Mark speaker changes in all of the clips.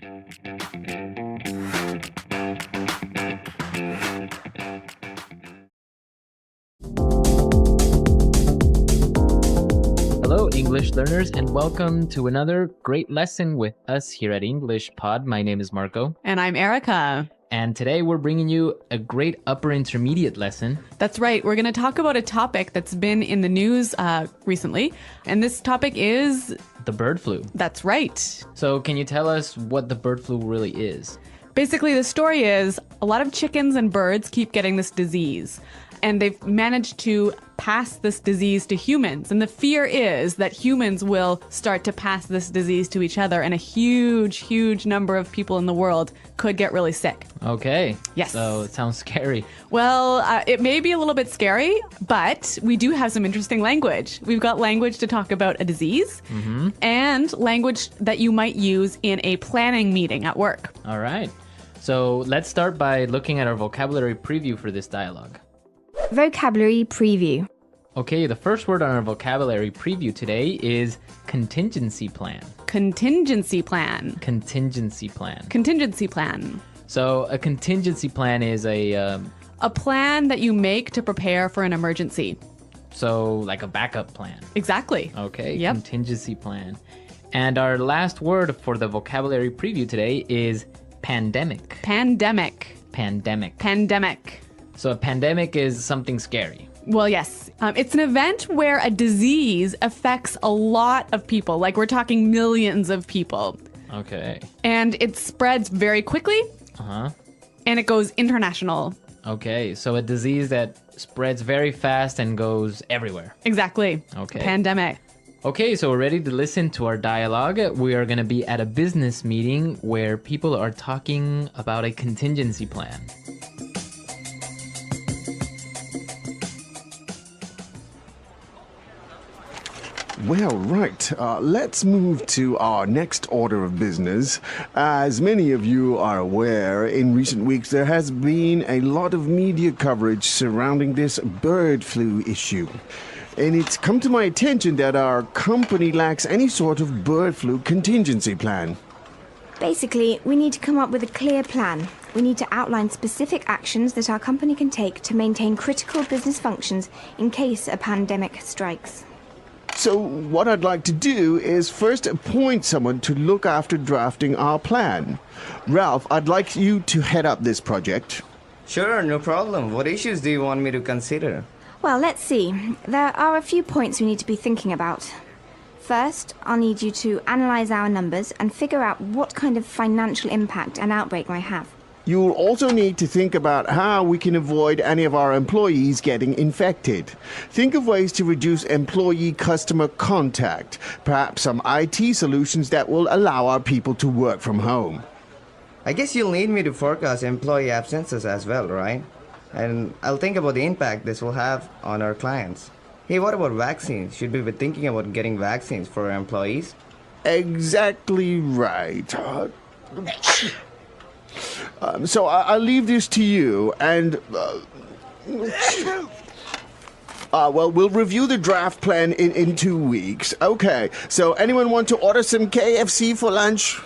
Speaker 1: Hello, English learners, and welcome to another great lesson with us here at English Pod. My name is Marco.
Speaker 2: And I'm Erica.
Speaker 1: And today we're bringing you a great upper intermediate lesson.
Speaker 2: That's right. We're going to talk about a topic that's been in the news recently. And this topic is...
Speaker 1: the bird flu.
Speaker 2: That's right.
Speaker 1: So can you tell us what the bird flu really is?
Speaker 2: Basically, the story is a lot of chickens and birds keep getting this disease. And they've managed to pass this disease to humans. And the fear is that humans will start to pass this disease to each other. And a huge, huge number of people in the world could get really sick.
Speaker 1: Okay.
Speaker 2: Yes.
Speaker 1: So it sounds scary.
Speaker 2: Well, it may be a little bit scary, but we do have some interesting language. We've got language to talk about a disease and language that you might use in a planning meeting at work.
Speaker 1: All right. So let's start by looking at our vocabulary preview for this dialogue.
Speaker 3: Vocabulary preview.
Speaker 1: Okay, the first word on our vocabulary preview today is contingency plan.
Speaker 2: Contingency plan.
Speaker 1: Contingency plan.
Speaker 2: Contingency plan.
Speaker 1: So a contingency plan is a
Speaker 2: plan that you make to prepare for an emergency.
Speaker 1: So like a backup plan.
Speaker 2: Exactly.
Speaker 1: Okay,
Speaker 2: Yep.
Speaker 1: Contingency plan. And our last word for the vocabulary preview today is pandemic.
Speaker 2: Pandemic.
Speaker 1: Pandemic.
Speaker 2: Pandemic.
Speaker 1: So a pandemic is something scary.
Speaker 2: Well, yes. It's an event where a disease affects a lot of people. Like we're talking millions of people.
Speaker 1: Okay.
Speaker 2: And it spreads very quickly.
Speaker 1: Uh-huh.
Speaker 2: And it goes international.
Speaker 1: Okay, so a disease that spreads very fast and goes everywhere.
Speaker 2: Exactly.
Speaker 1: Okay.
Speaker 2: Pandemic.
Speaker 1: Okay, so we're ready to listen to our dialogue. We are going to be at a business meeting where people are talking about a contingency plan.
Speaker 4: Well, right. Let's move to our next order of business. As many of you are aware, in recent weeks there has been a lot of media coverage surrounding this bird flu issue. And it's come to my attention that our company lacks any sort of bird flu contingency plan.
Speaker 3: Basically, we need to come up with a clear plan. We need to outline specific actions that our company can take to maintain critical business functions in case a pandemic strikes.
Speaker 4: So what I'd like to do is first appoint someone to look after drafting our plan. Ralph, I'd like you to head up this project.
Speaker 5: Sure, no problem. What issues do you want me to consider?
Speaker 3: Well, let's see. There are a few points we need to be thinking about. First, I'll need you to analyze our numbers and figure out what kind of financial impact an outbreak might have.
Speaker 4: You'll also need to think about how we can avoid any of our employees getting infected. Think of ways to reduce employee-customer contact, perhaps some IT solutions that will allow our people to work from home.
Speaker 5: I guess you'll need me to forecast employee absences as well, right? And I'll think about the impact this will have on our clients. Hey, what about vaccines? Should we be thinking about getting vaccines for our employees?
Speaker 4: Exactly right. So I'll leave this to you, and well, we'll review the draft plan in 2 weeks. Okay, so anyone want to order some KFC for lunch?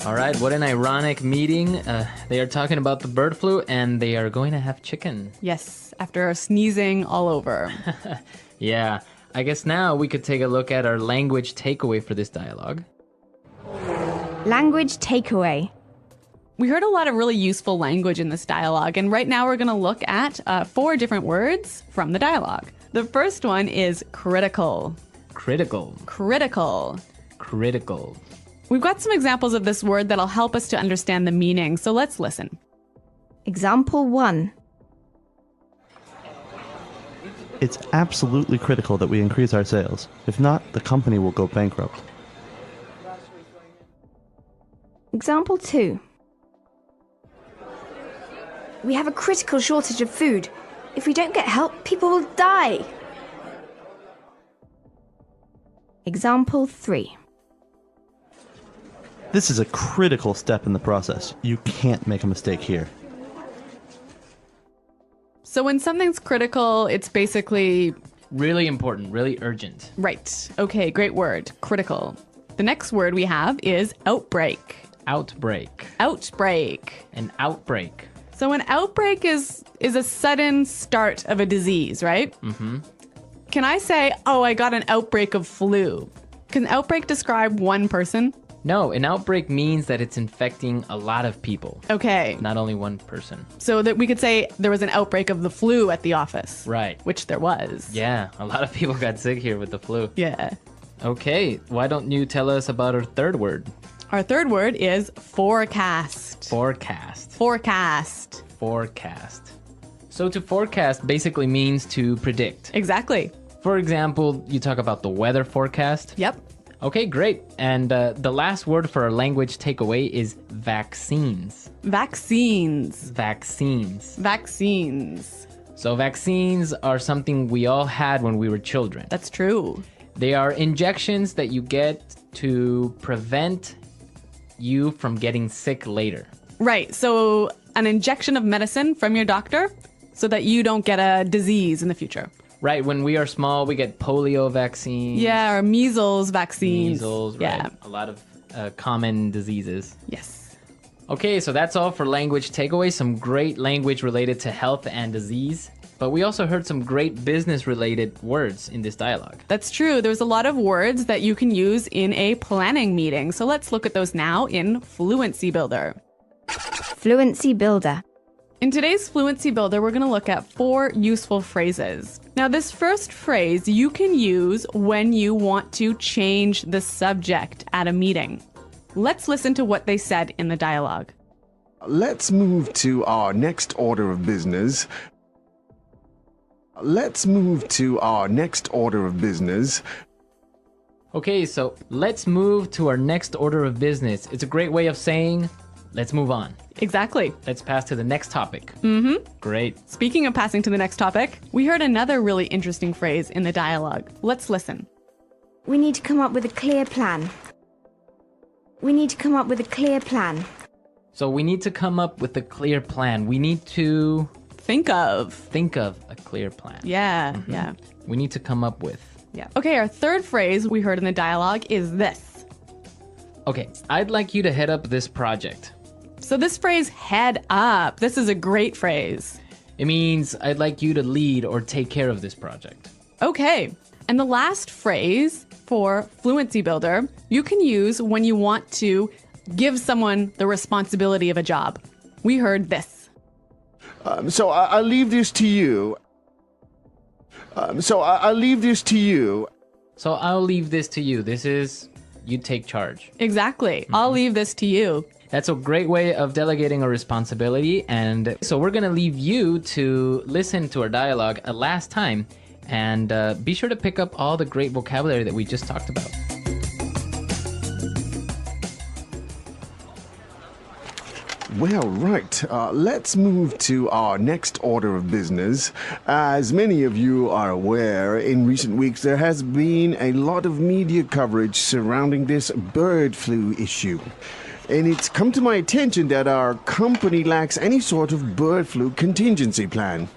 Speaker 1: All right, what an ironic meeting. They are talking about the bird flu and they are going to have chicken.
Speaker 2: Yes, after sneezing all over.
Speaker 1: Yeah, I guess now we could take a look at our language takeaway for this dialogue.
Speaker 3: Language takeaway.
Speaker 2: We heard a lot of really useful language in this dialogue, and right now we're going to look at 4 different words from the dialogue. The first one is critical.
Speaker 1: Critical.
Speaker 2: Critical.
Speaker 1: Critical.
Speaker 2: We've got some examples of this word that'll help us to understand the meaning, so let's listen.
Speaker 3: Example 1.
Speaker 6: It's absolutely critical that we increase our sales. If not, the company will go bankrupt.
Speaker 3: Example 2. We have a critical shortage of food. If we don't get help, people will die. Example 3.
Speaker 6: This is a critical step in the process. You can't make a mistake here.
Speaker 2: So when something's critical, it's basically
Speaker 1: Really important, really urgent.
Speaker 2: Right. Okay, great word. Critical. The next word we have is outbreak.
Speaker 1: Outbreak.
Speaker 2: Outbreak.
Speaker 1: An outbreak.
Speaker 2: So an outbreak is a sudden start of a disease, right? Mm-hmm. Can I say, oh, I got an outbreak of flu? Can outbreak describe one person?
Speaker 1: No, an outbreak means that it's infecting a lot of people,
Speaker 2: Okay.
Speaker 1: not only one person.
Speaker 2: So that we could say there was an outbreak of the flu at the office.
Speaker 1: Right.
Speaker 2: Which there was.
Speaker 1: Yeah, a lot of people got sick here with the flu.
Speaker 2: Yeah.
Speaker 1: Okay, why don't you tell us about our third word?
Speaker 2: Our third word is forecast.
Speaker 1: Forecast.
Speaker 2: Forecast.
Speaker 1: Forecast. So to forecast basically means to predict.
Speaker 2: Exactly.
Speaker 1: For example, you talk about the weather forecast.
Speaker 2: Yep.
Speaker 1: Okay, great. And the last word for our language takeaway is vaccines.
Speaker 2: Vaccines.
Speaker 1: Vaccines.
Speaker 2: Vaccines.
Speaker 1: So vaccines are something we all had when we were children.
Speaker 2: That's true.
Speaker 1: They are injections that you get to prevent you from getting sick later.
Speaker 2: Right. So an injection of medicine from your doctor so that you don't get a disease in the future.
Speaker 1: Right, when we are small, we get polio vaccines.
Speaker 2: Yeah, or measles vaccines.
Speaker 1: Measles,
Speaker 2: yeah.
Speaker 1: right. A lot of common diseases.
Speaker 2: Yes.
Speaker 1: Okay, so that's all for language takeaways. Some great language related to health and disease. But we also heard some great business related words in this dialogue.
Speaker 2: That's true. There's a lot of words that you can use in a planning meeting. So let's look at those now in Fluency Builder.
Speaker 3: Fluency Builder.
Speaker 2: In today's Fluency Builder, we're going to look at 4 useful phrases. Now, this first phrase you can use when you want to change the subject at a meeting. Let's listen to what they said in the dialogue.
Speaker 4: Let's move to our next order of business. Let's move to our next order of business.
Speaker 1: Okay, so let's move to our next order of business. It's a great way of saying, let's move on.
Speaker 2: Exactly.
Speaker 1: Let's pass to the next topic. Mm-hmm. Great.
Speaker 2: Speaking of passing to the next topic, we heard another really interesting phrase in the dialogue. Let's listen.
Speaker 3: We need to come up with a clear plan. We need to come up with a clear plan.
Speaker 1: So we need to come up with a clear plan. We need to
Speaker 2: Think of
Speaker 1: a clear plan.
Speaker 2: Yeah, yeah.
Speaker 1: We need to come up with.
Speaker 2: Yeah. Okay, our third phrase we heard in the dialogue is this.
Speaker 1: Okay, I'd like you to head up this project.
Speaker 2: So this phrase, head up, this is a great phrase.
Speaker 1: It means I'd like you to lead or take care of this project.
Speaker 2: Okay. And the last phrase for Fluency Builder, you can use when you want to give someone the responsibility of a job. We heard this.
Speaker 4: So I'll leave this to you. I'll leave this to you.
Speaker 1: So I'll leave this to you. This is, you take charge.
Speaker 2: Exactly. I'll leave this to you.
Speaker 1: That's a great way of delegating a responsibility. And so we're going to leave you to listen to our dialogue a last time. And be sure to pick up all the great vocabulary that we just talked about.
Speaker 4: Well, right. Let's move to our next order of business. As many of you are aware, in recent weeks there has been a lot of media coverage surrounding this bird flu issue. And it's come to my attention that our company lacks any sort of bird flu contingency plan.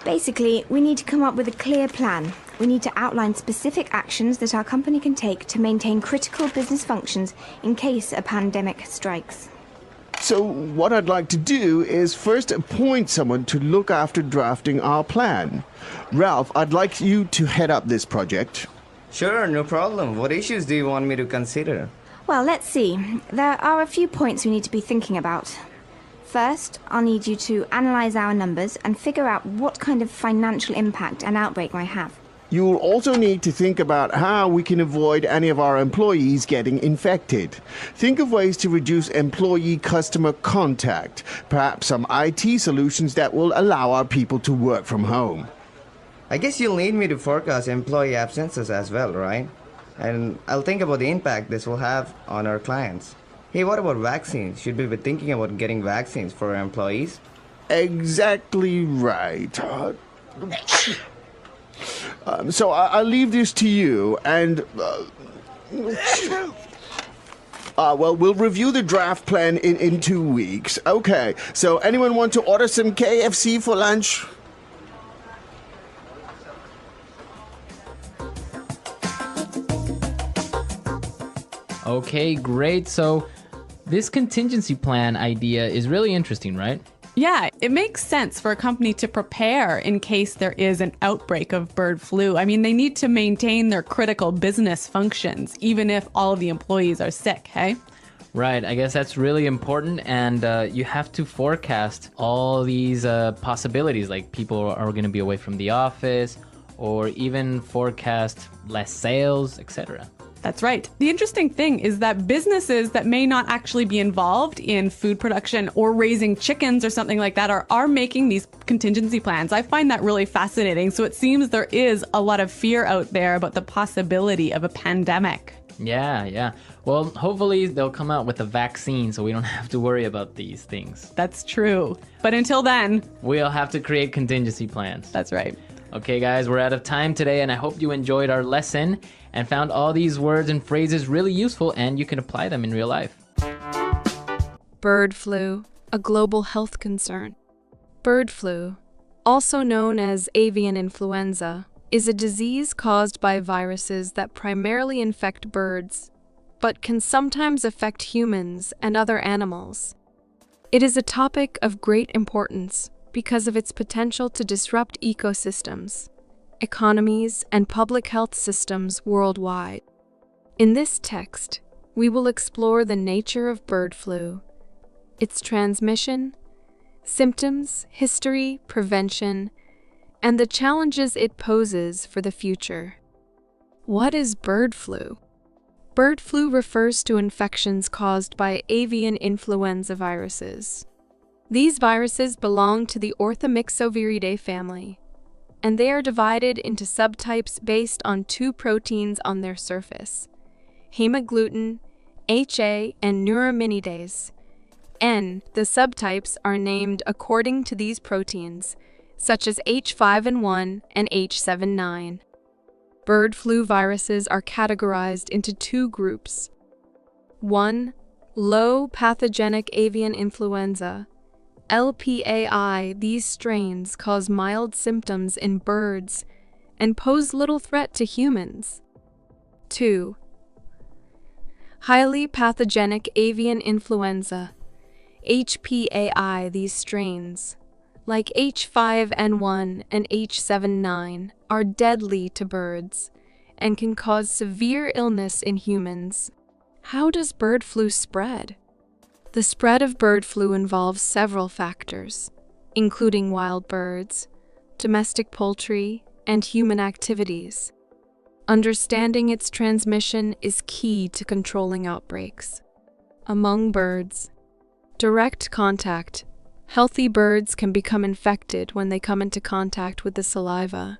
Speaker 3: Basically, we need to come up with a clear plan. We need to outline specific actions that our company can take to maintain critical business functions in case a pandemic strikes.
Speaker 4: So what I'd like to do is first appoint someone to look after drafting our plan. Ralph, I'd like you to head up this project.
Speaker 5: Sure, no problem. What issues do you want me to consider?
Speaker 3: Well, let's see. There are a few points we need to be thinking about. First, I'll need you to analyze our numbers and figure out what kind of financial impact an outbreak might have.
Speaker 4: You'll also need to think about how we can avoid any of our employees getting infected. Think of ways to reduce employee-customer contact, perhaps some IT solutions that will allow our people to work from home.
Speaker 5: I guess you'll need me to forecast employee absences as well, right? And I'll think about the impact this will have on our clients. Hey, what about vaccines? Should we be thinking about getting vaccines for our employees?
Speaker 4: Exactly right. So I'll leave this to you, and well, we'll review the draft plan in 2 weeks. Okay, so anyone want to order some KFC for lunch?
Speaker 1: Okay, great. So this contingency plan idea is really interesting, right?
Speaker 2: Yeah, it makes sense for a company to prepare in case there is an outbreak of bird flu. I mean, they need to maintain their critical business functions, even if all of the employees are sick, hey?
Speaker 1: Right, I guess that's really important, and you have to forecast all these possibilities, like people are going to be away from the office, or even forecast less sales, etc.
Speaker 2: That's right. The interesting thing is that businesses that may not actually be involved in food production or raising chickens or something like that are making these contingency plans. I find that really fascinating. So it seems there is a lot of fear out there about the possibility of a pandemic.
Speaker 1: Yeah. Well, hopefully they'll come out with a vaccine so we don't have to worry about these things.
Speaker 2: That's true. But until then,
Speaker 1: we'll have to create contingency plans.
Speaker 2: That's right.
Speaker 1: Okay, guys, we're out of time today, and I hope you enjoyed our lesson and found all these words and phrases really useful and you can apply them in real life.
Speaker 7: Bird flu, a global health concern. Bird flu, also known as avian influenza, is a disease caused by viruses that primarily infect birds, but can sometimes affect humans and other animals. It is a topic of great importance because of its potential to disrupt ecosystems, economies, and public health systems worldwide. In this text, we will explore the nature of bird flu, its transmission, symptoms, history, prevention, and the challenges it poses for the future. What is bird flu? Bird flu refers to infections caused by avian influenza viruses. These viruses belong to the Orthomyxoviridae family, and they are divided into subtypes based on two proteins on their surface: hemagglutinin, HA, and neuraminidase. And the subtypes are named according to these proteins, such as H5N1 and H7-9. Bird flu viruses are categorized into two groups. 1. Low pathogenic avian influenza, LPAI. These strains cause mild symptoms in birds and pose little threat to humans. 2. Highly pathogenic avian influenza, HPAI. These strains, like H5N1 and H7-9, are deadly to birds and can cause severe illness in humans. How does bird flu spread? The spread of bird flu involves several factors, including wild birds, domestic poultry, and human activities. Understanding its transmission is key to controlling outbreaks. Among birds, direct contact. Healthy birds can become infected when they come into contact with the saliva,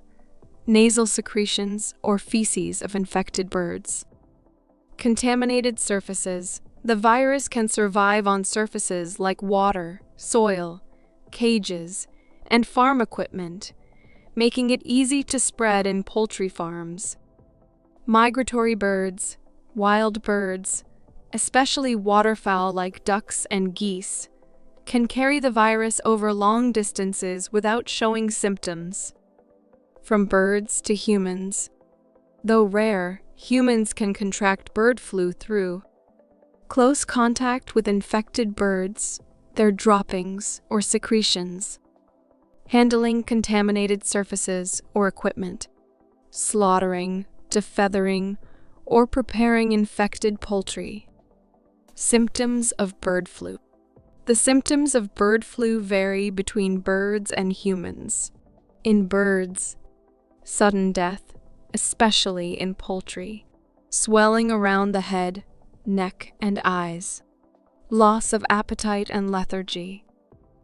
Speaker 7: nasal secretions, or feces of infected birds. Contaminated surfaces. The virus can survive on surfaces like water, soil, cages, and farm equipment, making it easy to spread in poultry farms. Migratory birds, wild birds, especially waterfowl like ducks and geese, can carry the virus over long distances without showing symptoms. From birds to humans. Though rare, humans can contract bird flu through close contact with infected birds, their droppings or secretions, handling contaminated surfaces or equipment, slaughtering, defeathering, or preparing infected poultry. Symptoms of bird flu. The symptoms of bird flu vary between birds and humans. In birds, sudden death, especially in poultry, swelling around the head, neck, and eyes, loss of appetite and lethargy,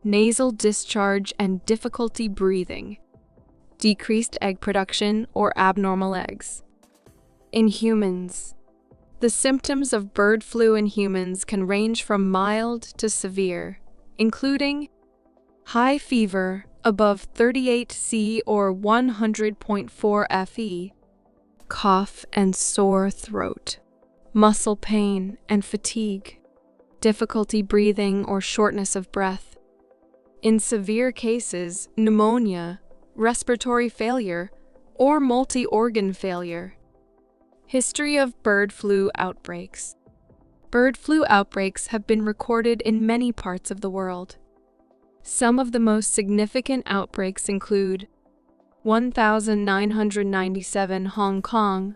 Speaker 7: nasal discharge and difficulty breathing, decreased egg production or abnormal eggs. In humans, the symptoms of bird flu in humans can range from mild to severe, including high fever above 38°C or 100.4 FE, cough and sore throat, muscle pain and fatigue, difficulty breathing or shortness of breath. In severe cases, pneumonia, respiratory failure, or multi-organ failure. History of bird flu outbreaks. Bird flu outbreaks have been recorded in many parts of the world. Some of the most significant outbreaks include 1997 Hong Kong.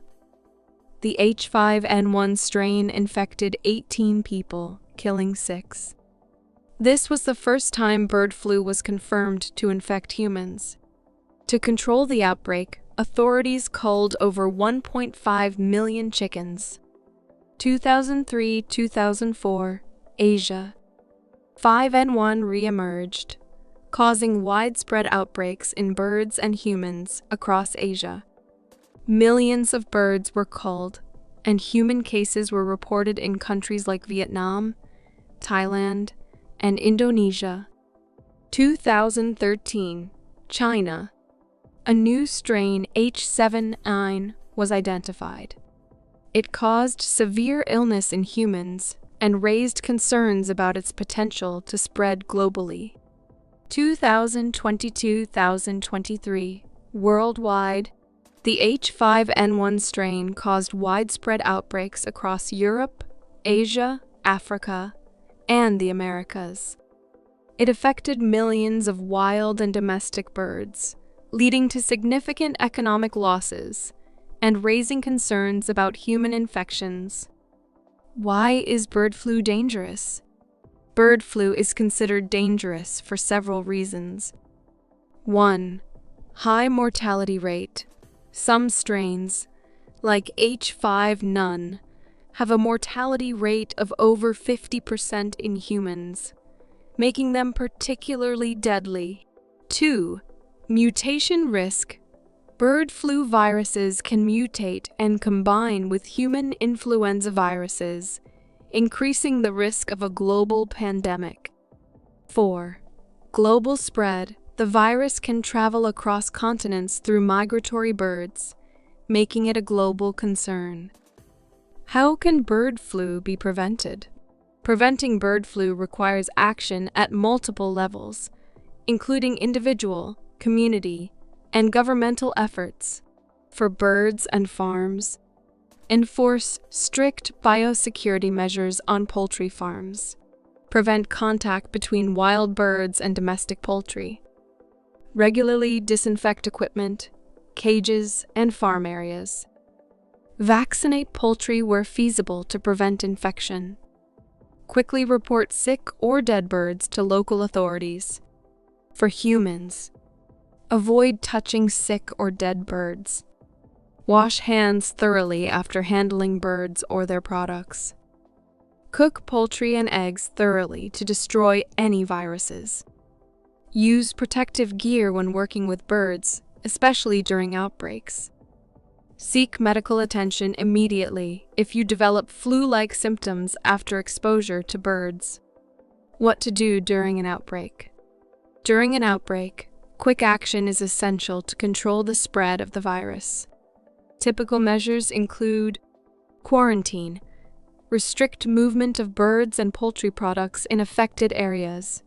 Speaker 7: The H5N1 strain infected 18 people, killing 6. This was the first time bird flu was confirmed to infect humans. To control the outbreak, authorities culled over 1.5 million chickens. 2003-2004, Asia. 5N1 re-emerged, causing widespread outbreaks in birds and humans across Asia. Millions of birds were culled, and human cases were reported in countries like Vietnam, Thailand, and Indonesia. 2013, China. A new strain H7N9 was identified. It caused severe illness in humans and raised concerns about its potential to spread globally. 2022-2023, worldwide, the H5N1 strain caused widespread outbreaks across Europe, Asia, Africa, and the Americas. It affected millions of wild and domestic birds, leading to significant economic losses and raising concerns about human infections. Why is bird flu dangerous? Bird flu is considered dangerous for several reasons. 1. High mortality rate. Some strains, like H5N1, have a mortality rate of over 50% in humans, making them particularly deadly. 2. Mutation risk. Bird flu viruses can mutate and combine with human influenza viruses, increasing the risk of a global pandemic. 4. Global spread. The virus can travel across continents through migratory birds, making it a global concern. How can bird flu be prevented? Preventing bird flu requires action at multiple levels, including individual, community, and governmental efforts. For birds and farms, enforce strict biosecurity measures on poultry farms. Prevent contact between wild birds and domestic poultry. Regularly disinfect equipment, cages, and farm areas. Vaccinate poultry where feasible to prevent infection. Quickly report sick or dead birds to local authorities. For humans, avoid touching sick or dead birds. Wash hands thoroughly after handling birds or their products. Cook poultry and eggs thoroughly to destroy any viruses. Use protective gear when working with birds, especially during outbreaks. Seek medical attention immediately if you develop flu-like symptoms after exposure to birds. What to do during an outbreak? During an outbreak, quick action is essential to control the spread of the virus. Typical measures include quarantine, restrict movement of birds and poultry products in affected areas.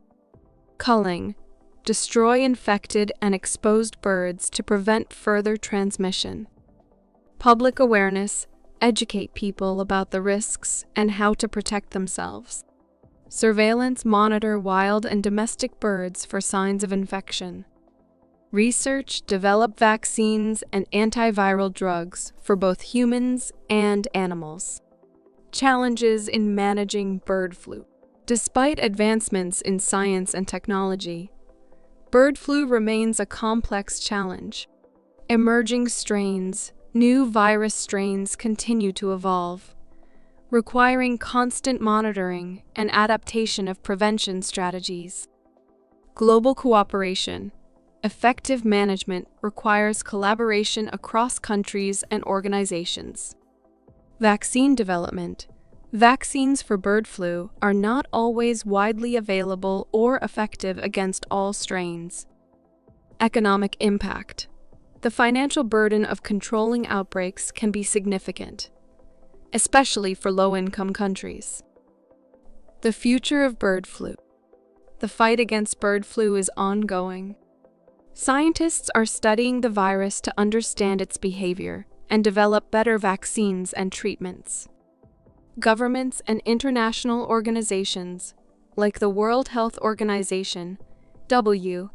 Speaker 7: Culling, destroy infected and exposed birds to prevent further transmission. Public awareness, educate people about the risks and how to protect themselves. Surveillance, monitor wild and domestic birds for signs of infection. Research, develop vaccines and antiviral drugs for both humans and animals. Challenges in managing bird flu. Despite advancements in science and technology, bird flu remains a complex challenge. Emerging strains, new virus strains continue to evolve, requiring constant monitoring and adaptation of prevention strategies. Global cooperation. Effective management requires collaboration across countries and organizations. Vaccine development. Vaccines for bird flu are not always widely available or effective against all strains. Economic impact. The financial burden of controlling outbreaks can be significant, especially for low-income countries. The future of bird flu. The fight against bird flu is ongoing. Scientists are studying the virus to understand its behavior and develop better vaccines and treatments. governments and international organizations like the World Health Organization, WHO,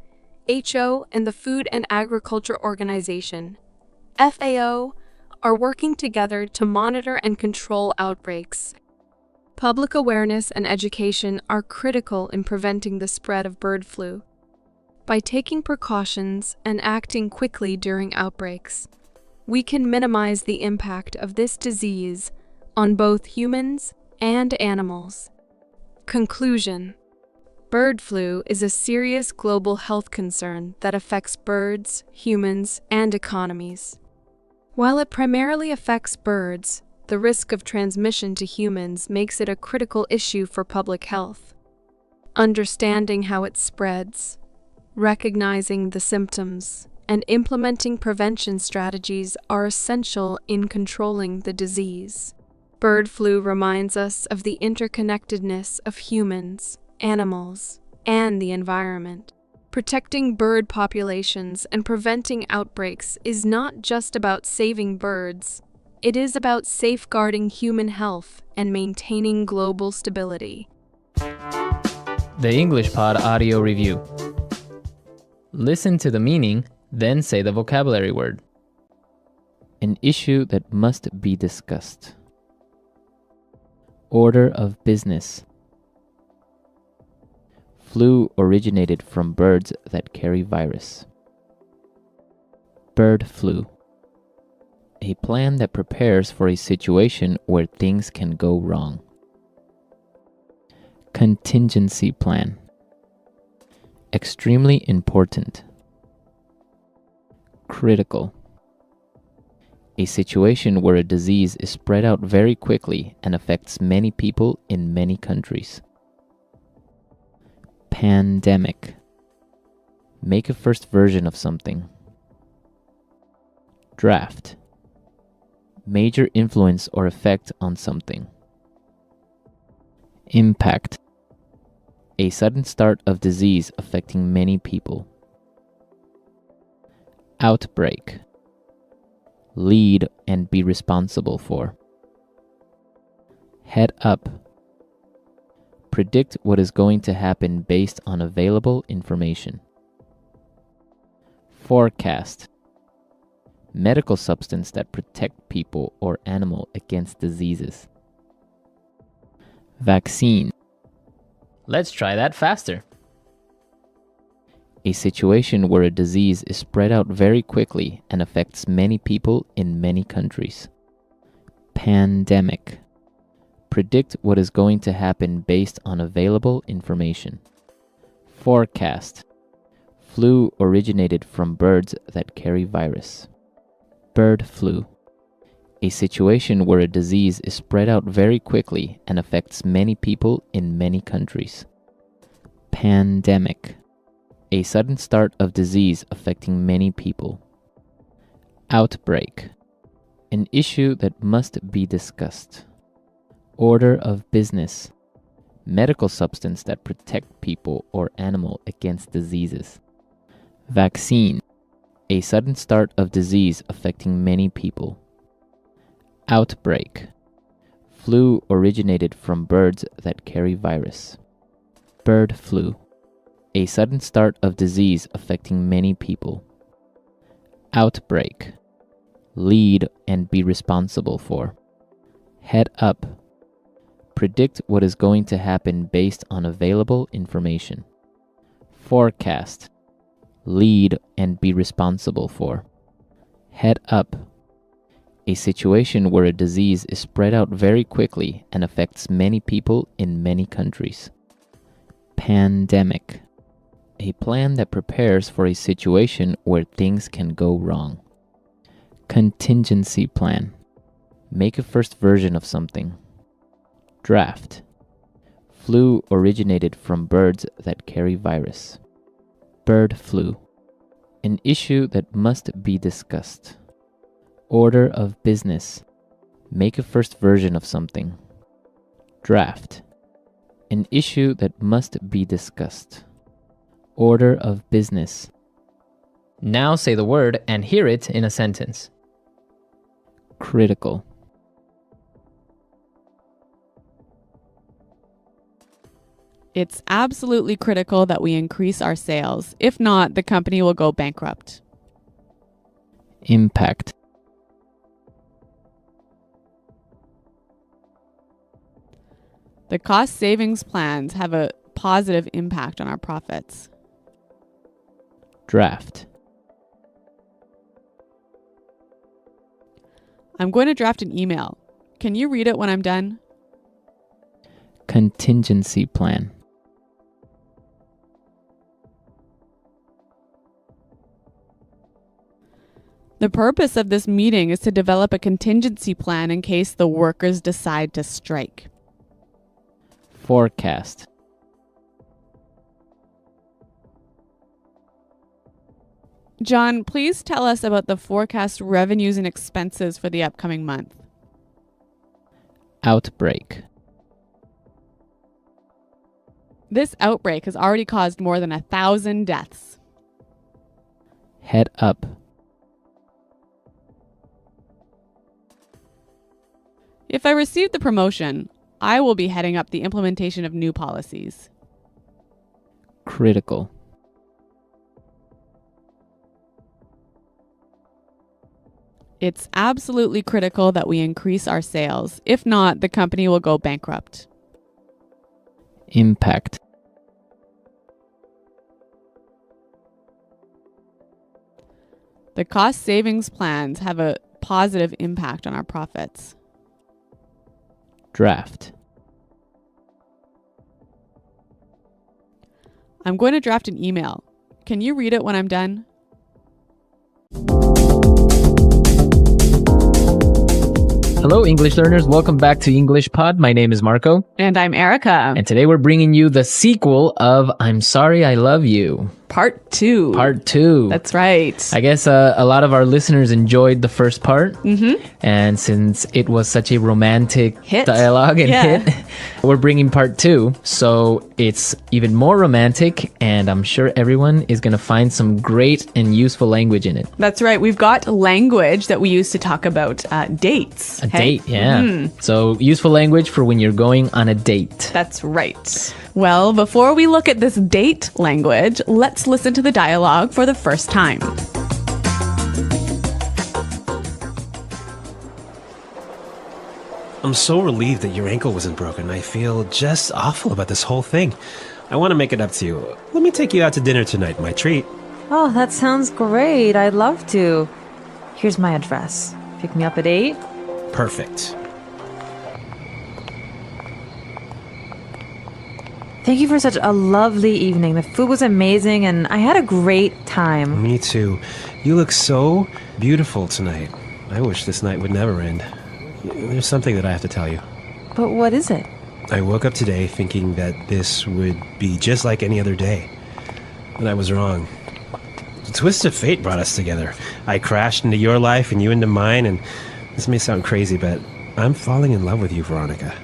Speaker 7: and the Food and Agriculture Organization, FAO, are working together to monitor and control outbreaks. Public awareness and education are critical in preventing the spread of bird flu. By taking precautions and acting quickly during outbreaks, we can minimize the impact of this disease on both humans and animals. Conclusion: bird flu is a serious global health concern that affects birds, humans, and economies. While it primarily affects birds, the risk of transmission to humans makes it a critical issue for public health. Understanding how it spreads, recognizing the symptoms, and implementing prevention strategies are essential in controlling the disease. Bird flu reminds us of the interconnectedness of humans, animals, and the environment. Protecting bird populations and preventing outbreaks is not just about saving birds. It is about safeguarding human health and maintaining global stability.
Speaker 1: The English Pod Audio Review. Listen to the meaning, then say the vocabulary word. An issue that must be discussed. Order of business. Flu originated from birds that carry virus. Bird flu. A plan that prepares for a situation where things can go wrong. Contingency plan. Extremely important. Critical. A situation where a disease is spread out very quickly and affects many people in many countries. Pandemic. Make a first version of something. Draft. Major influence or effect on something. Impact. A sudden start of disease affecting many people. Outbreak. Lead and be responsible for. Head up. Predict what is going to happen based on available information. Forecast. Medical substance that protect people or animal against diseases. Vaccine. Let's try that faster. A situation where a disease is spread out very quickly and affects many people in many countries. Pandemic. Predict what is going to happen based on available information. Forecast. Flu originated from birds that carry virus. Bird flu. A situation where a disease is spread out very quickly and affects many people in many countries. Pandemic. A sudden start of disease affecting many people. Outbreak. An issue that must be discussed. Order of business. Medical substance that protect people or animal against diseases. Vaccine. A sudden start of disease affecting many people. Outbreak. Flu originated from birds that carry virus. Bird flu. A sudden start of disease affecting many people. Outbreak. Lead and be responsible for. Head up. Predict what is going to happen based on available information. Forecast. Lead and be responsible for. Head up. A situation where a disease is spread out very quickly and affects many people in many countries. Pandemic. A plan that prepares for a situation where things can go wrong. Contingency plan. Make a first version of something. Draft. Flu originated from birds that carry virus. Bird flu. An issue that must be discussed. Order of business. Make a first version of something. Draft. An issue that must be discussed. Order of business. Now say the word and hear it in a sentence. Critical.
Speaker 2: It's absolutely critical that we increase our sales. If not, the company will go bankrupt.
Speaker 1: Impact.
Speaker 2: The cost savings plans have a positive impact on our profits.
Speaker 1: Draft.
Speaker 2: I'm going to draft an email. Can you read it when I'm done?
Speaker 1: Contingency plan.
Speaker 2: The purpose of this meeting is to develop a contingency plan in case the workers decide to strike.
Speaker 1: Forecast.
Speaker 2: John, please tell us about the forecast revenues and expenses for the upcoming month.
Speaker 1: Outbreak.
Speaker 2: This outbreak has already caused more than 1,000 deaths.
Speaker 1: Head up.
Speaker 2: If I receive the promotion, I will be heading up the implementation of new policies.
Speaker 1: Critical.
Speaker 2: It's absolutely critical that we increase our sales. If not, the company will go bankrupt.
Speaker 1: Impact.
Speaker 2: The cost savings plans have a positive impact on our profits.
Speaker 1: Draft.
Speaker 2: I'm going to draft an email. Can you read it when I'm done?
Speaker 1: Hello, English learners. Welcome back to English Pod. My name is Marco.
Speaker 2: And I'm Erica.
Speaker 1: And today we're bringing you the sequel of I'm Sorry I Love You.
Speaker 2: Part 2.
Speaker 1: Part 2.
Speaker 2: That's right.
Speaker 1: I guess a lot of our listeners enjoyed the first part.
Speaker 2: Mm-hmm.
Speaker 1: And since it was such a romantic
Speaker 2: Hit.
Speaker 1: dialogue and
Speaker 2: Yeah.
Speaker 1: hit, we're bringing part 2. So it's even more romantic, and I'm sure everyone is going to find some great and useful language in it.
Speaker 2: That's right. We've got language that we use to talk about dates.
Speaker 1: A date, yeah. So useful language for when you're going on a date.
Speaker 2: That's right. Well, before we look at this date language, let's listen to the dialogue for the first time.
Speaker 8: I'm so relieved that your ankle wasn't broken. I feel just awful about this whole thing. I want to make it up to you. Let me take you out to dinner tonight, my treat.
Speaker 9: Oh, that sounds great. I'd love to. Here's my address. Pick me up at 8.
Speaker 8: Perfect.
Speaker 9: Thank you for such a lovely evening. The food was amazing and I had a great time.
Speaker 8: Me too. You look so beautiful tonight. I wish this night would never end. There's something that I have to tell you.
Speaker 9: But what is it?
Speaker 8: I woke up today thinking that this would be just like any other day. But I was wrong. The twist of fate brought us together. I crashed into your life and you into mine, and this may sound crazy, but I'm falling in love with you, Veronica.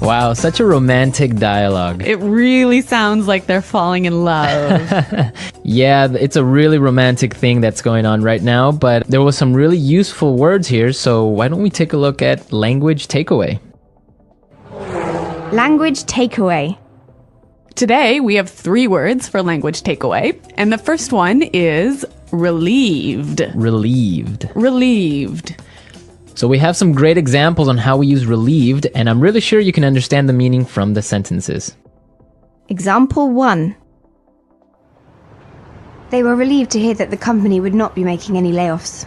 Speaker 1: Wow, such a romantic dialogue.
Speaker 2: It really sounds like they're falling in love.
Speaker 1: Yeah, it's a really romantic thing that's going on right now, but there was some really useful words here, so why don't we take a look at language takeaway?
Speaker 3: Language takeaway.
Speaker 2: Today, we have 3 words for language takeaway, and the first one is relieved.
Speaker 1: Relieved.
Speaker 2: Relieved.
Speaker 1: So we have some great examples on how we use relieved, and I'm really sure you can understand the meaning from the sentences.
Speaker 3: Example 1. They were relieved to hear that the company would not be making any layoffs.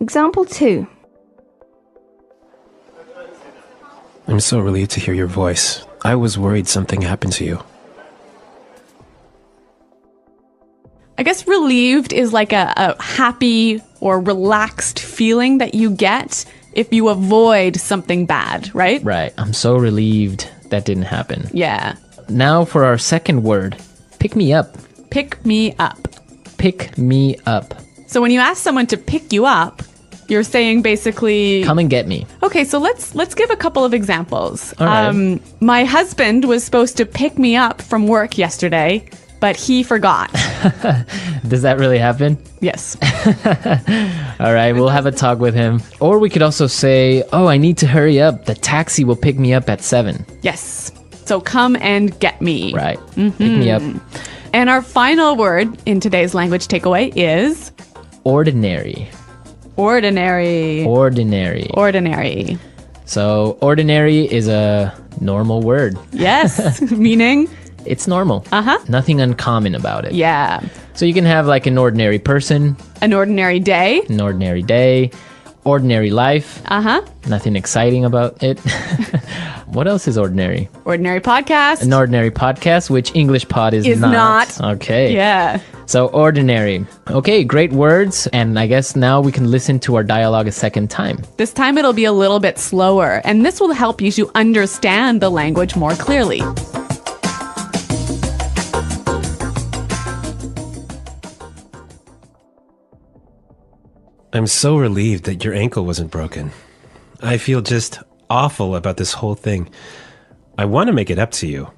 Speaker 3: Example 2.
Speaker 8: I'm so relieved to hear your voice. I was worried something happened to you.
Speaker 2: I guess relieved is like a happy or relaxed feeling that you get if you avoid something bad, right?
Speaker 1: Right. I'm so relieved that didn't happen.
Speaker 2: Yeah.
Speaker 1: Now for our second word, pick me up.
Speaker 2: Pick me up.
Speaker 1: Pick me up.
Speaker 2: So when you ask someone to pick you up, you're saying basically,
Speaker 1: Come and get me.
Speaker 2: okay, so let's give a couple of examples.
Speaker 1: All right.
Speaker 2: My husband was supposed to pick me up from work yesterday, but he forgot.
Speaker 1: Does that really happen?
Speaker 2: Yes.
Speaker 1: All right, we'll have a talk with him. Or we could also say, oh, I need to hurry up. The taxi will pick me up at 7.
Speaker 2: Yes. So come and get me.
Speaker 1: Right. Pick me up.
Speaker 2: And our final word in today's language takeaway is
Speaker 1: Ordinary.
Speaker 2: ordinary.
Speaker 1: Ordinary.
Speaker 2: Ordinary.
Speaker 1: So ordinary is a normal word.
Speaker 2: Yes. Meaning?
Speaker 1: It's normal. Nothing uncommon about it.
Speaker 2: Yeah.
Speaker 1: So you can have like an ordinary person,
Speaker 2: An ordinary day.
Speaker 1: an ordinary day, ordinary life. Nothing exciting about it. What else is ordinary?
Speaker 2: Ordinary podcast.
Speaker 1: An ordinary podcast, which English pod is
Speaker 2: not.
Speaker 1: Okay.
Speaker 2: Yeah.
Speaker 1: So ordinary. Okay, great words. And I guess now we can listen to our dialogue a second time.
Speaker 2: This time it'll be a little bit slower, and this will help you to understand the language more clearly.
Speaker 8: I'm so relieved that your ankle wasn't broken. I feel just awful about this whole thing. I want to make it up to you.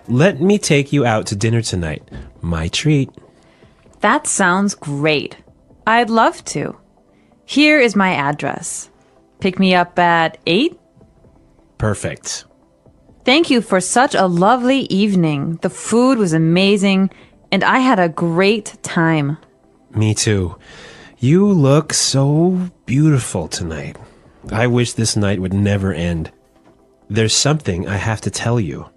Speaker 8: Let me take you out to dinner tonight. My treat.
Speaker 9: That sounds great. I'd love to. Here is my address. Pick me up at 8?
Speaker 8: Perfect.
Speaker 9: Thank you for such a lovely evening. The food was amazing, and I had a great time.
Speaker 8: Me too. You look so beautiful tonight. I wish this night would never end. There's something I have to tell you.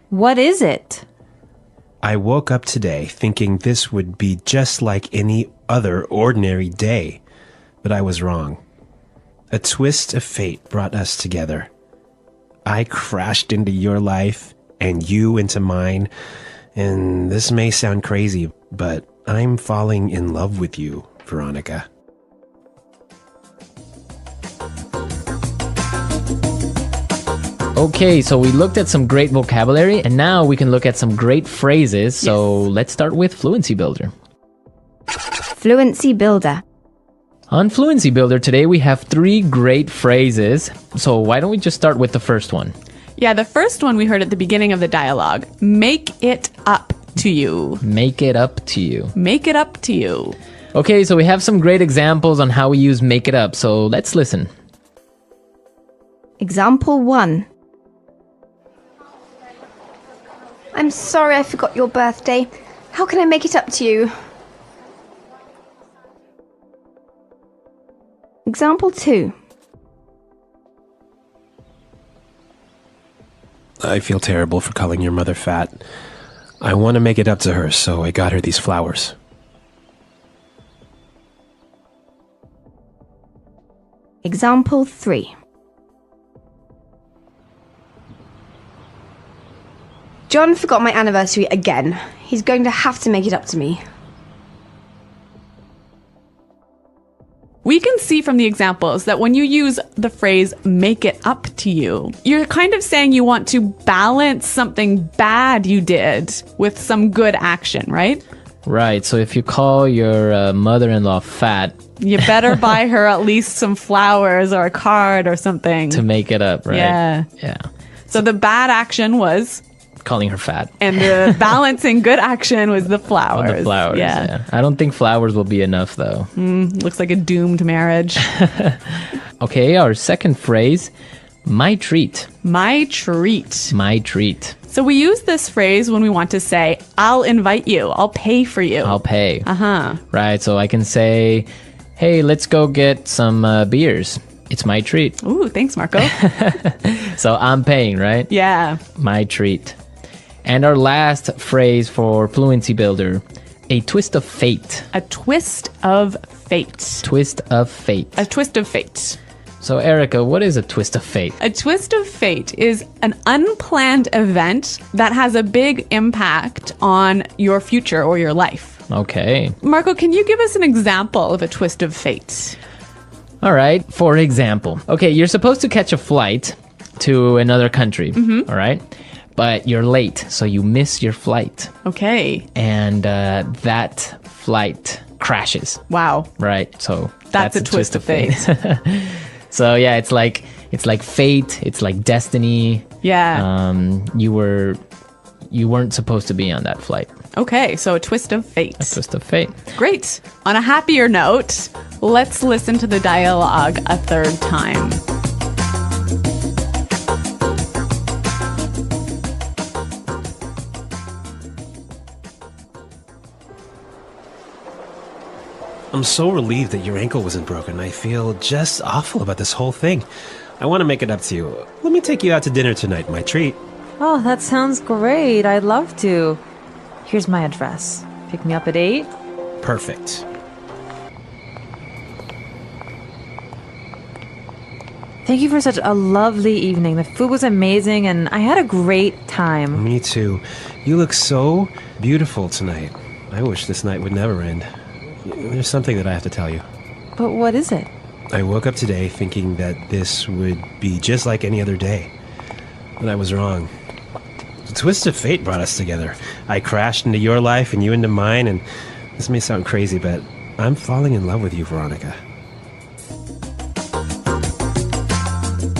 Speaker 9: What is it?
Speaker 8: I woke up today thinking this would be just like any other ordinary day, but I was wrong. A twist of fate brought us together. I crashed into your life and you into mine, and this may sound crazy, but I'm falling in love with you, Veronica.
Speaker 1: Okay, so we looked at some great vocabulary, and now we can look at some great phrases. So let's start with Fluency Builder.
Speaker 3: Fluency Builder.
Speaker 1: On Fluency Builder today, we have 3 great phrases. So why don't we just start with the first one?
Speaker 2: Yeah, the first one we heard at the beginning of the dialogue. Make it up to you.
Speaker 1: Make it up to you.
Speaker 2: Make it up to you.
Speaker 1: Okay, so we have some great examples on how we use make it up. So let's listen.
Speaker 3: Example 1. I'm sorry I forgot your birthday. How can I make it up to you? Example 2.
Speaker 8: I feel terrible for calling your mother fat. I want to make it up to her, so I got her these flowers.
Speaker 3: Example 3. John forgot my anniversary again. He's going to have to make it up to me.
Speaker 2: We can see from the examples that when you use the phrase make it up to you, you're kind of saying you want to balance something bad you did with some good action, right?
Speaker 1: Right, so if you call your mother-in-law fat...
Speaker 2: You better buy her at least some flowers or a card or something.
Speaker 1: To make it up, right?
Speaker 2: Yeah. So the bad action was...
Speaker 1: calling her fat.
Speaker 2: And the balancing good action was the flowers.
Speaker 1: The flowers, yeah. I don't think flowers will be enough, though.
Speaker 2: Looks like a doomed marriage.
Speaker 1: Okay, our second phrase, my treat.
Speaker 2: My treat.
Speaker 1: My treat.
Speaker 2: So we use this phrase when we want to say, I'll invite you. I'll pay for you.
Speaker 1: I'll pay.
Speaker 2: Uh-huh.
Speaker 1: Right, so I can say, hey, let's go get some beers. It's my treat.
Speaker 2: Ooh, thanks, Marco.
Speaker 1: So I'm paying, right?
Speaker 2: Yeah.
Speaker 1: My treat. And our last phrase for Fluency Builder, a twist of fate.
Speaker 2: A twist of fate.
Speaker 1: Twist of fate.
Speaker 2: A twist of fate.
Speaker 1: So, Erica, what is a twist of fate?
Speaker 2: A twist of fate is an unplanned event that has a big impact on your future or your life.
Speaker 1: Okay.
Speaker 2: Marco, can you give us an example of a twist of fate?
Speaker 1: All right. For example, okay, you're supposed to catch a flight to another country. All right. But you're late, so you miss your flight.
Speaker 2: Okay.
Speaker 1: And that flight crashes.
Speaker 2: Wow.
Speaker 1: Right. So
Speaker 2: that's a twist of fate.
Speaker 1: So yeah, it's like fate. It's like destiny.
Speaker 2: Yeah.
Speaker 1: You you weren't supposed to be on that flight.
Speaker 2: Okay, so a twist of fate.
Speaker 1: A twist of fate.
Speaker 2: Great. On a happier note, let's listen to the dialogue a third time.
Speaker 8: I'm so relieved that your ankle wasn't broken. I feel just awful about this whole thing. I want to make it up to you. Let me take you out to dinner tonight, my treat.
Speaker 9: Oh, that sounds great. I'd love to. Here's my address. Pick me up at 8.
Speaker 8: Perfect.
Speaker 9: Thank you for such a lovely evening. The food was amazing and I had a great time.
Speaker 8: Me too. You look so beautiful tonight. I wish this night would never end. There's something that I have to tell you.
Speaker 9: But what is it?
Speaker 8: I woke up today thinking that this would be just like any other day. But I was wrong. The twist of fate brought us together. I crashed into your life and you into mine, and this may sound crazy, but I'm falling in love with you, Veronica.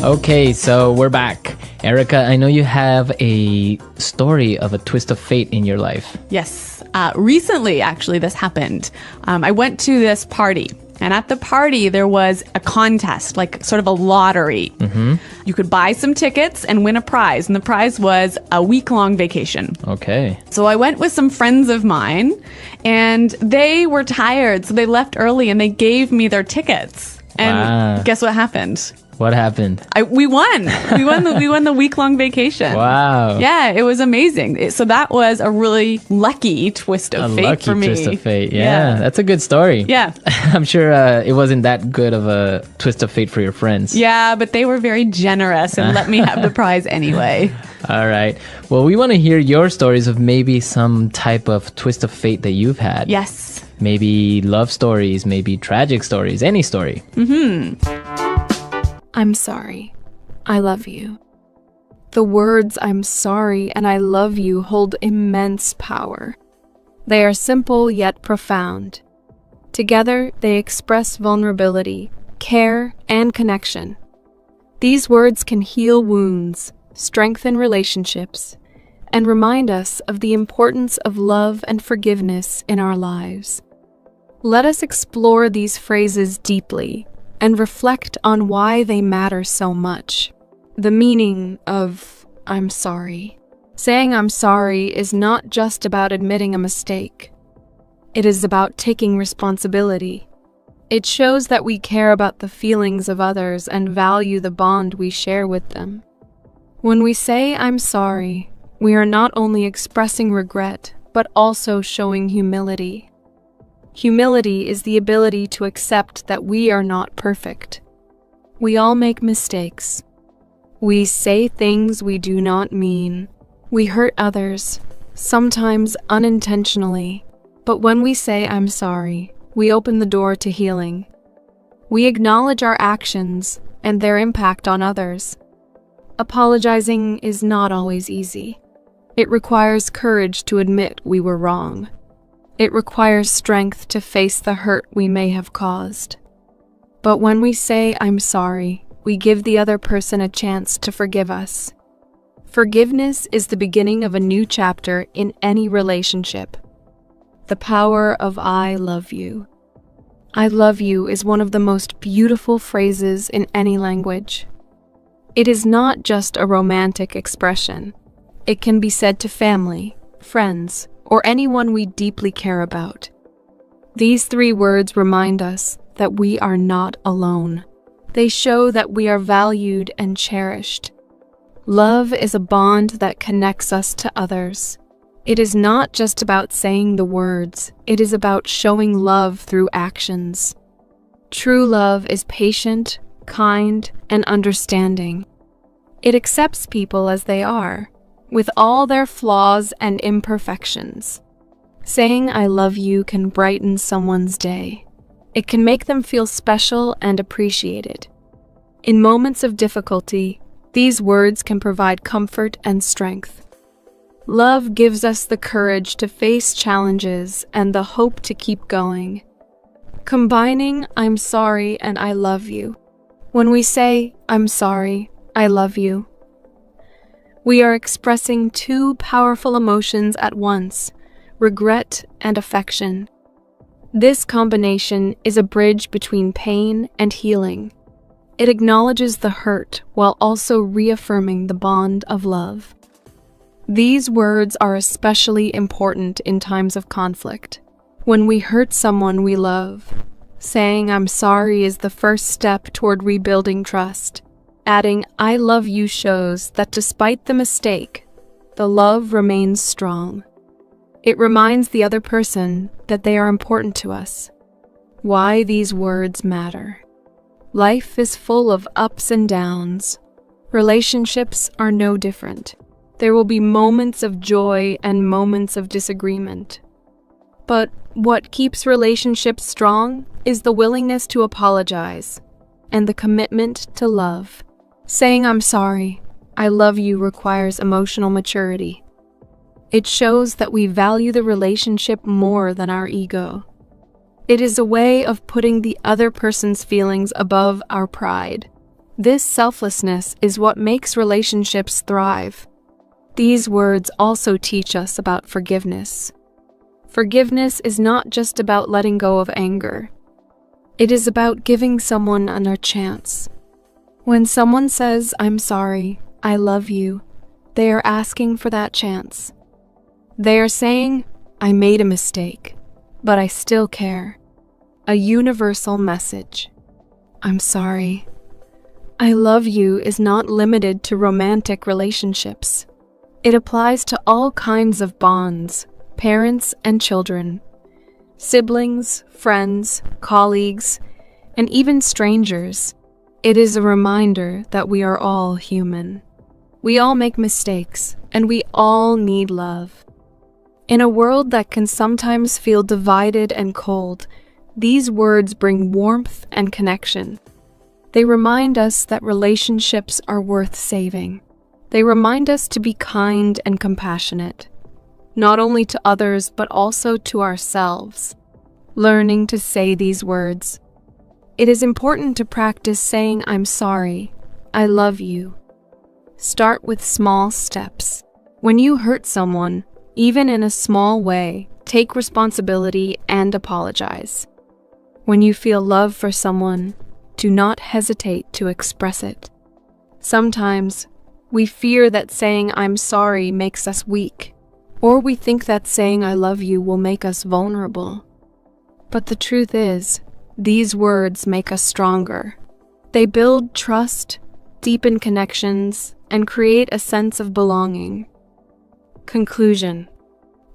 Speaker 1: Okay, so we're back. Erica, I know you have a story of a twist of fate in your life.
Speaker 2: Yes. Recently, actually, this happened. I went to this party, and at the party, there was a contest, like sort of a lottery. Mm-hmm. You could buy some tickets and win a prize, and the prize was a week-long vacation.
Speaker 1: Okay.
Speaker 2: So I went with some friends of mine, and they were tired, so they left early, and they gave me their tickets. And guess what happened?
Speaker 1: What happened?
Speaker 2: We won. We won the week-long vacation.
Speaker 1: Wow.
Speaker 2: Yeah, it was amazing. So that was a really lucky twist of fate for me.
Speaker 1: A lucky twist of fate. Yeah, that's a good story.
Speaker 2: Yeah.
Speaker 1: I'm sure it wasn't that good of a twist of fate for your friends.
Speaker 2: Yeah, but they were very generous and let me have the prize anyway.
Speaker 1: All right. Well, we want to hear your stories of maybe some type of twist of fate that you've had.
Speaker 2: Yes.
Speaker 1: Maybe love stories, maybe tragic stories, any story.
Speaker 7: I'm sorry. I love you. The words I'm sorry and I love you hold immense power. They are simple yet profound. Together, they express vulnerability, care, and connection. These words can heal wounds, strengthen relationships, and remind us of the importance of love and forgiveness in our lives. Let us explore these phrases deeply and reflect on why they matter so much. The meaning of I'm sorry. Saying I'm sorry is not just about admitting a mistake. It is about taking responsibility. It shows that we care about the feelings of others and value the bond we share with them. When we say I'm sorry, we are not only expressing regret, but also showing humility. Humility is the ability to accept that we are not perfect. We all make mistakes. We say things we do not mean. We hurt others, sometimes unintentionally. But when we say I'm sorry, we open the door to healing. We acknowledge our actions and their impact on others. Apologizing is not always easy. It requires courage to admit we were wrong. It requires strength to face the hurt we may have caused. But when we say I'm sorry, we give the other person a chance to forgive us. Forgiveness is the beginning of a new chapter in any relationship. The power of I love you. I love you is one of the most beautiful phrases in any language. It is not just a romantic expression. It can be said to family, friends, or anyone we deeply care about. These 3 words remind us that we are not alone. They show that we are valued and cherished. Love is a bond that connects us to others. It is not just about saying the words, it is about showing love through actions. True love is patient, kind, and understanding. It accepts people as they are, with all their flaws and imperfections. Saying I love you can brighten someone's day. It can make them feel special and appreciated. In moments of difficulty, these words can provide comfort and strength. Love gives us the courage to face challenges and the hope to keep going. Combining I'm sorry and I love you. When we say I'm sorry, I love you, We are expressing two powerful emotions at once, regret and affection. This combination is a bridge between pain and healing. It acknowledges the hurt while also reaffirming the bond of love. These words are especially important in times of conflict. When we hurt someone we love, saying "I'm sorry" is the first step toward rebuilding trust. Adding "I love you" shows that despite the mistake, the love remains strong. It reminds the other person that they are important to us. Why these words matter. Life is full of ups and downs. Relationships are no different. There will be moments of joy and moments of disagreement. But what keeps relationships strong is the willingness to apologize and the commitment to love. Saying "I'm sorry, I love you" requires emotional maturity. It shows that we value the relationship more than our ego. It is a way of putting the other person's feelings above our pride. This selflessness is what makes relationships thrive. These words also teach us about forgiveness. Forgiveness is not just about letting go of anger. It is about giving someone another chance. When someone says "I'm sorry, I love you," they are asking for that chance. They are saying, "I made a mistake, but I still care." A universal message. "I'm sorry, I love you" is not limited to romantic relationships. It applies to all kinds of bonds, parents and children, siblings, friends, colleagues, and even strangers. It is a reminder that we are all human. We all make mistakes, and we all need love. In a world that can sometimes feel divided and cold, these words bring warmth and connection. They remind us that relationships are worth saving. They remind us to be kind and compassionate, not only to others but also to ourselves. Learning to say these words. It is important to practice saying "I'm sorry, I love you." Start with small steps. When you hurt someone, even in a small way, take responsibility and apologize. When you feel love for someone, do not hesitate to express it. Sometimes, we fear that saying "I'm sorry" makes us weak, or we think that saying "I love you" will make us vulnerable. But the truth is, these words make us stronger. They build trust, deepen connections, and create a sense of belonging. Conclusion.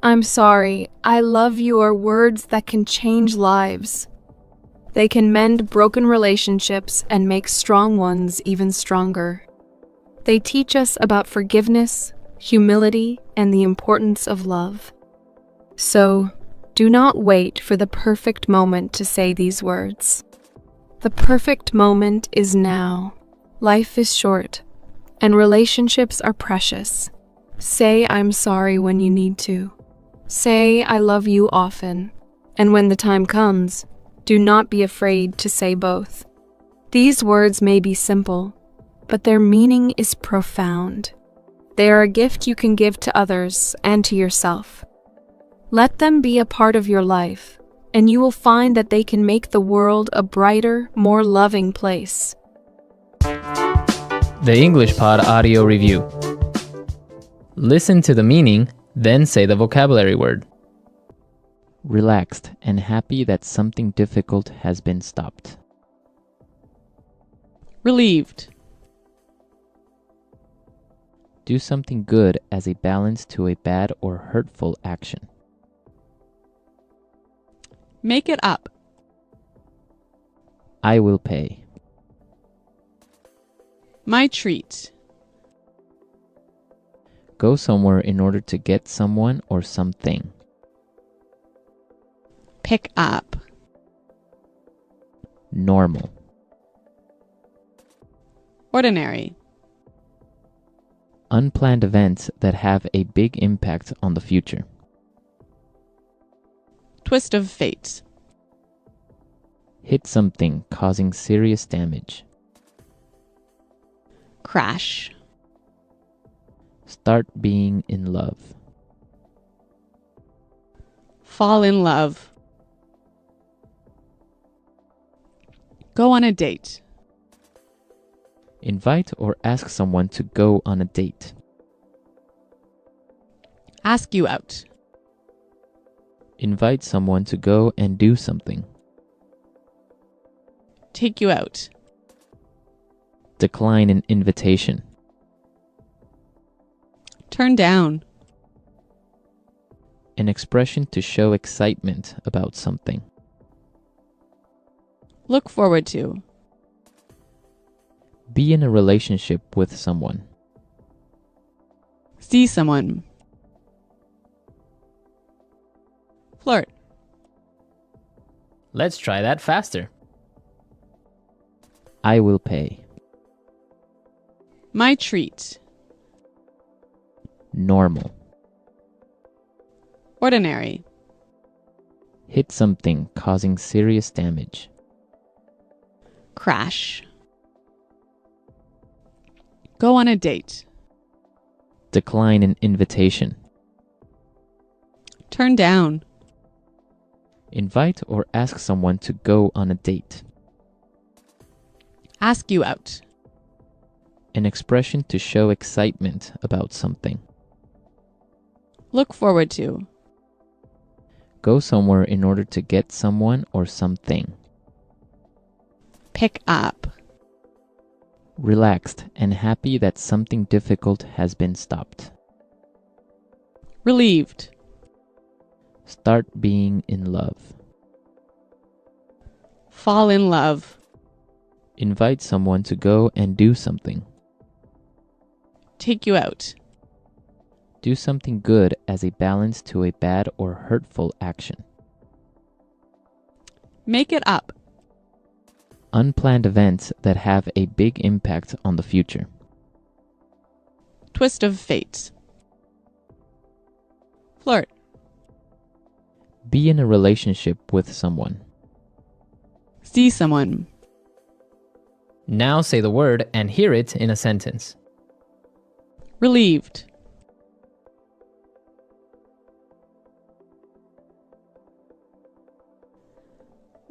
Speaker 7: "I'm sorry, I love you" are words that can change lives. They can mend broken relationships and make strong ones even stronger. They teach us about forgiveness, humility, and the importance of love. So, do not wait for the perfect moment to say these words. The perfect moment is now. Life is short, and relationships are precious. Say "I'm sorry" when you need to. Say "I love you" often. And when the time comes, do not be afraid to say both. These words may be simple, but their meaning is profound. They are a gift you can give to others and to yourself. Let them be a part of your life, and you will find that they can make the world a brighter, more loving place.
Speaker 1: The English Pod Audio Review. Listen to the meaning, then say the vocabulary word. Relaxed and happy that something difficult has been stopped.
Speaker 2: Relieved.
Speaker 1: Do something good as a balance to a bad or hurtful action.
Speaker 2: Make it up.
Speaker 1: I will pay.
Speaker 2: My treat.
Speaker 1: Go somewhere in order to get someone or something.
Speaker 2: Pick up.
Speaker 1: Normal.
Speaker 2: Ordinary.
Speaker 1: Unplanned events that have a big impact on the future.
Speaker 2: Twist of fate.
Speaker 1: Hit something, causing serious damage.
Speaker 2: Crash.
Speaker 1: Start being in love.
Speaker 2: Fall in love. Go on a date.
Speaker 1: Invite or ask someone to go on a date.
Speaker 2: Ask you out.
Speaker 1: Invite someone to go and do something.
Speaker 2: Take you out.
Speaker 1: Decline an invitation.
Speaker 2: Turn down.
Speaker 1: An expression to show excitement about something.
Speaker 2: Look forward to.
Speaker 1: Be in a relationship with someone.
Speaker 2: See someone. Flirt.
Speaker 1: Let's try that faster. I will pay.
Speaker 2: My treat.
Speaker 1: Normal.
Speaker 2: Ordinary.
Speaker 1: Hit something causing serious damage.
Speaker 2: Crash. Go on a date.
Speaker 1: Decline an invitation.
Speaker 2: Turn down.
Speaker 1: Invite or ask someone to go on a date.
Speaker 2: Ask you out.
Speaker 1: An expression to show excitement about something.
Speaker 2: Look forward to.
Speaker 1: Go somewhere in order to get someone or something.
Speaker 2: Pick up.
Speaker 1: Relaxed and happy that something difficult has been stopped.
Speaker 2: Relieved.
Speaker 1: Start being in love.
Speaker 2: Fall in love.
Speaker 1: Invite someone to go and do something.
Speaker 2: Take you out.
Speaker 1: Do something good as a balance to a bad or hurtful action.
Speaker 2: Make it up.
Speaker 1: Unplanned events that have a big impact on the future.
Speaker 2: Twist of fate. Flirt.
Speaker 1: Be in a relationship with someone.
Speaker 2: See someone.
Speaker 1: Now say the word and hear it in a sentence.
Speaker 2: Relieved.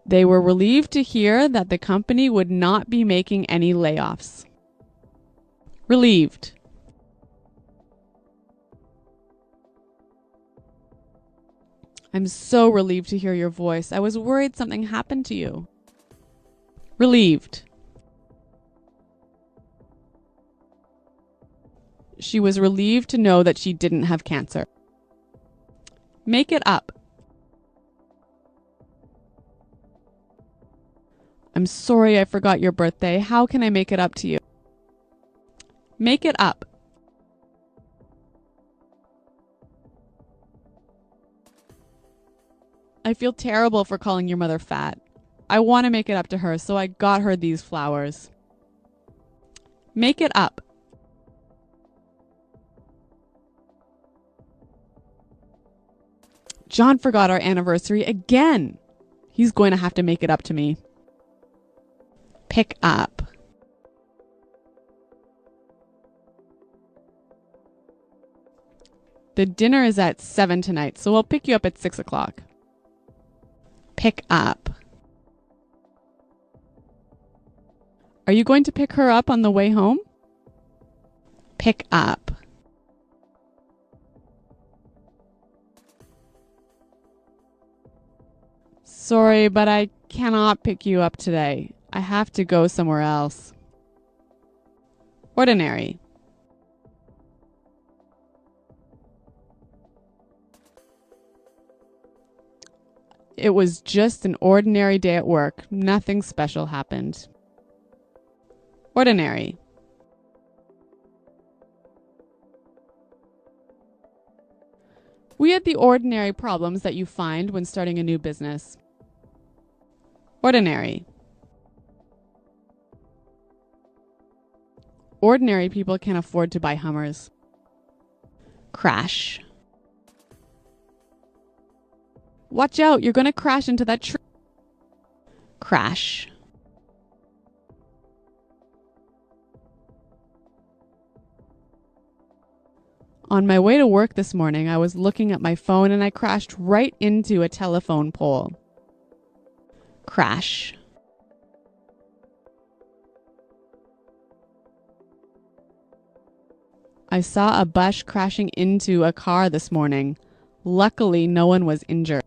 Speaker 2: They were relieved to hear that the company would not be making any layoffs. Relieved. I'm so relieved to hear your voice. I was worried something happened to you. Relieved. She was relieved to know that she didn't have cancer. Make it up. I'm sorry I forgot your birthday. How can I make it up to you? Make it up. I feel terrible for calling your mother fat. I want to make it up to her, so I got her these flowers. Make it up. John forgot our anniversary again. He's going to have to make it up to me. Pick up. The dinner is at 7 tonight, so I'll pick you up at 6 o'clock. Pick up. Are you going to pick her up on the way home? Pick up. Sorry, but I cannot pick you up today. I have to go somewhere else. Ordinary. It was just an ordinary day at work. Nothing special happened. Ordinary. We had the ordinary problems that you find when starting a new business. Ordinary. Ordinary people can't afford to buy Hummers. Crash. Watch out, you're going to crash into that tree. Crash. On my way to work this morning, I was looking at my phone and I crashed right into a telephone pole. Crash. I saw a bus crashing into a car this morning. Luckily, no one was injured.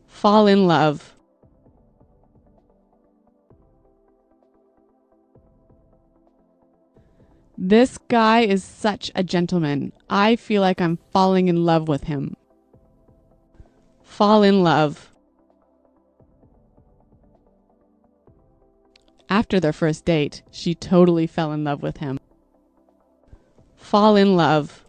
Speaker 2: Fall in love. This guy is such a gentleman. I feel like I'm falling in love with him. Fall in love. After their first date, she totally fell in love with him. Fall in love.